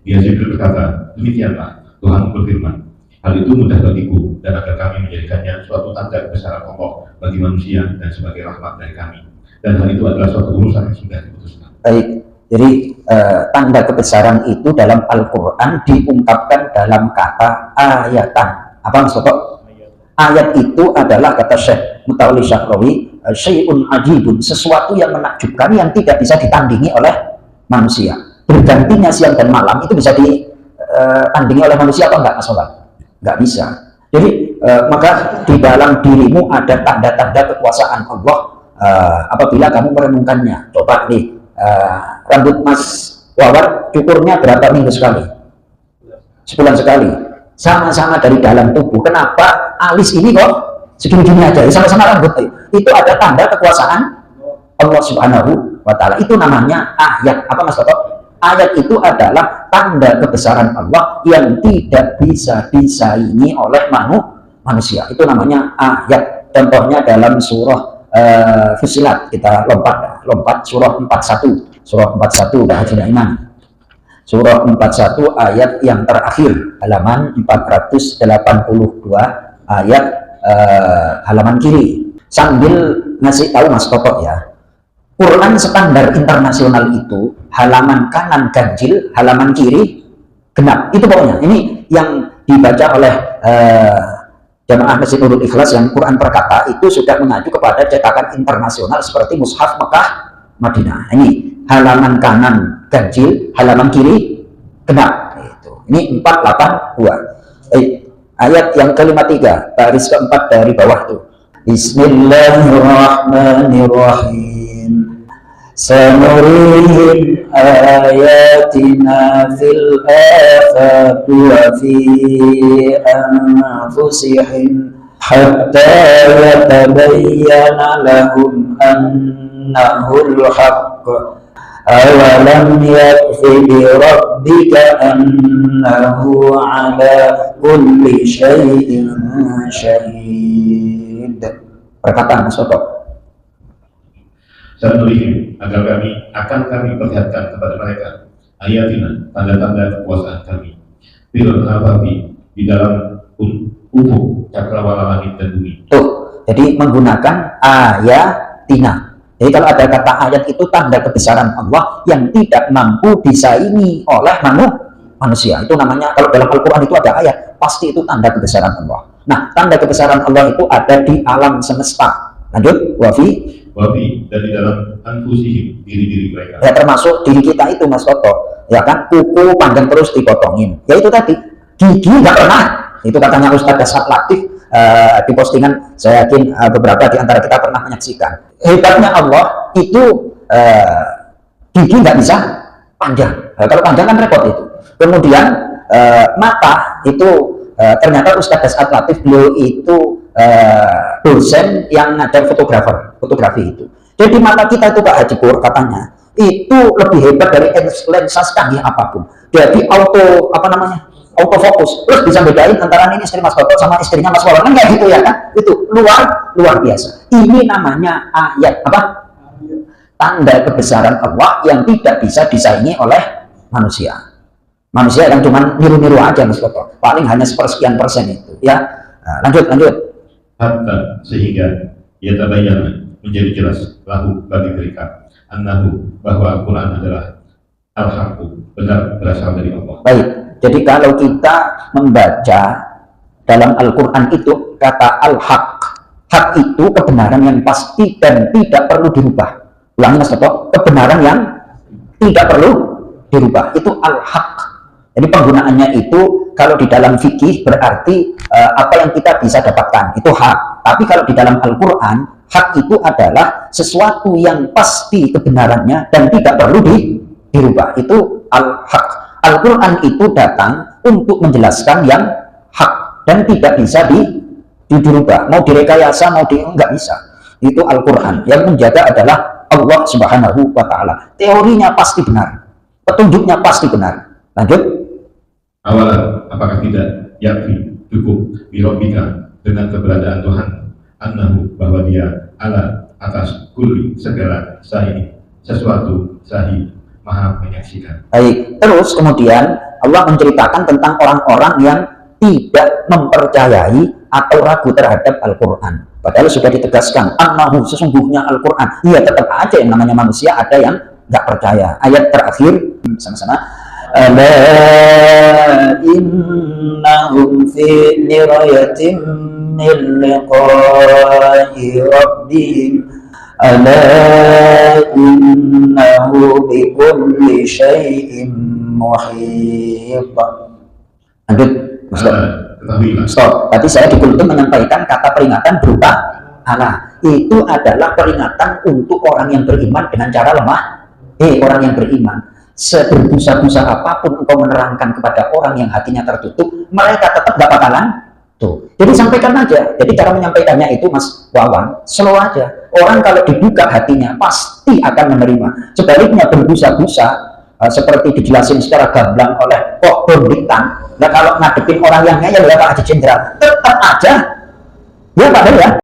Dia Jibril berkata, demikianlah Tuhan berfirman, hal itu mudah bagiku dan agar kami menjadikannya suatu tanda kebesaran Allah bagi manusia dan sebagai rahmat dari kami. Dan hal itu adalah suatu urusan yang sudah diputuskan. Baik, jadi tanda kebesaran itu dalam Al-Quran diungkapkan dalam kata ayatan. Apa maksudnya? Ayat itu adalah kata Syekh Mutawalli Syahrawi, syai'un ajibun, sesuatu yang menakjubkan yang tidak bisa ditandingi oleh manusia. Bergantinya siang dan malam itu bisa ditandingi oleh manusia apa enggak, Mas Sobat? Enggak bisa. Jadi maka di dalam dirimu ada tanda-tanda kekuasaan Allah apabila kamu merenungkannya. Coba nih, rambut Mas Wawar cukurnya berapa minggu sekali? Sebulan sekali. Sama-sama dari dalam tubuh. Kenapa alis ini kok segini-gini aja? Sama-sama rambut. Itu ada tanda kekuasaan Allah Subhanahu wa Ta'ala. Itu namanya ayat. Apa Mas Toto? Ayat itu adalah tanda kebesaran Allah yang tidak bisa disaingi oleh manusia. Itu namanya ayat. Contohnya dalam surah Fusilat. Kita lompat surah 41. Surah 41 Haji Iman. Surah 41 ayat yang terakhir, halaman 482, ayat halaman kiri. Sambil ngasih tahu Mas Toto ya, Quran standar internasional itu halaman kanan ganjil, halaman kiri genap. Itu pokoknya. Ini yang dibaca oleh Jamaah Masjid Nurul Ikhlas yang Quran per kata itu sudah mengacu kepada cetakan internasional seperti Mushaf Mekah Madinah. Ini halaman kanan ganjil, halaman kiri genap. Ini 482. Ayat yang ke-53, baris keempat dari bawah tuh. Bismillahirrahmanirrahim. Sanurihim ayatina fil afaqi wa fi anfusihim hatta yatabayyana lahum annahul haqq. Awalam yakfi bi rabbika annahu ala kulli syai'in syahid. Perkataan Mas Toto. Sanurihim, agar kami perlihatkan kepada mereka ayatina, tanda-tanda kekuasaan kami, fil afaqi, di dalam ufuk cakrawala langit dan bumi. Tuh, jadi menggunakan ayatina. Jadi kalau ada kata ayat itu tanda kebesaran Allah yang tidak mampu disaingi oleh manusia. Itu namanya, kalau dalam Al-Quran itu ada ayat, pasti itu tanda kebesaran Allah. Nah, tanda kebesaran Allah itu ada di alam semesta. Lanjut, wafi, dan di dalam anfusihim, diri-diri mereka. Ya termasuk diri kita itu Mas Toto. Ya kan, kuku panjang terus dipotongin. Ya itu tadi, gigi nggak pernah. Itu katanya Ustadz Dasar Latif di postingan, saya yakin beberapa di antara kita pernah menyaksikan. Hebatnya Allah itu gigi nggak bisa panjang. Kalau panjang kan repot itu. Kemudian mata itu ternyata Ustadz Dasar Latif beliau itu dosen yang ngajar fotografi itu. Jadi mata kita itu Pak Haji Pur katanya itu lebih hebat dari lensa secanggih apapun. Jadi autofokus, terus bisa bedain antara ini istri Mas Toto sama istrinya Mas Wawan, kan kayak gitu ya kan? Itu luar biasa. Ini namanya ayat apa? Tanda kebesaran Allah yang tidak bisa disaingi oleh manusia. Manusia yang cuma niru-niru aja Mas Toto. Paling hanya sepersekian persen itu ya. Nah, lanjut. Hatta sehingga ia tabayyana, menjadi jelas lahu bagi mereka annahu, bahwa Al-Quran adalah al-haqqu, benar berasal dari Allah. Baik. Jadi kalau kita membaca dalam Al-Quran itu kata al-haq, hak itu kebenaran yang pasti dan tidak perlu dirubah. Ulangi Mas Toto, kebenaran yang tidak perlu dirubah, itu al-haq. Jadi penggunaannya itu kalau di dalam fikih berarti apa yang kita bisa dapatkan, itu hak. Tapi kalau di dalam Al-Quran, hak itu adalah sesuatu yang pasti kebenarannya dan tidak perlu dirubah, itu al-haq. Al-Quran itu datang untuk menjelaskan yang hak dan tidak bisa dirubah, mau direkayasa, nggak bisa. Itu Al-Quran. Yang menjaga adalah Allah Subhanahu wa Ta'ala. Teorinya pasti benar, petunjuknya pasti benar. Lanjut. Awalan, apakah tidak yakfi, cukup birobika, dengan keberadaan Tuhan, annahu, bahwa dia ala, atas kulli, segala sahih, sesuatu sahih, maha menyaksikan. Baik, terus kemudian Allah menceritakan tentang orang-orang yang tidak mempercayai atau ragu terhadap Al-Quran. Padahal sudah ditegaskan, annahu, sesungguhnya Al-Quran. Iya, tetap aja yang namanya manusia ada yang nggak percaya. Ayat terakhir, sama-sama. Ala innahum fi mirayatin min liqa'i rabbihim. Ala innahu bikulli syai'in muhit. Lanjut, stop. Tadi saya di kultum menyampaikan kata peringatan berupa Allah. Itu adalah peringatan untuk orang yang beriman dengan cara lemah. Orang yang beriman, seberbusa-busa apapun engkau menerangkan kepada orang yang hatinya tertutup, mereka tetap gak bakalan tuh. Jadi sampaikan aja. Jadi cara menyampaikannya itu, Mas Wawan, slow aja. Orang kalau dibuka hatinya pasti akan menerima. Sebaliknya berbusa-busa, seperti dijelasin secara gamblang oleh Kok Bintang. Nah kalau ngadepin orang yang ngeyel ya Pak Haji Jenderal, tetap aja ya Pak ya.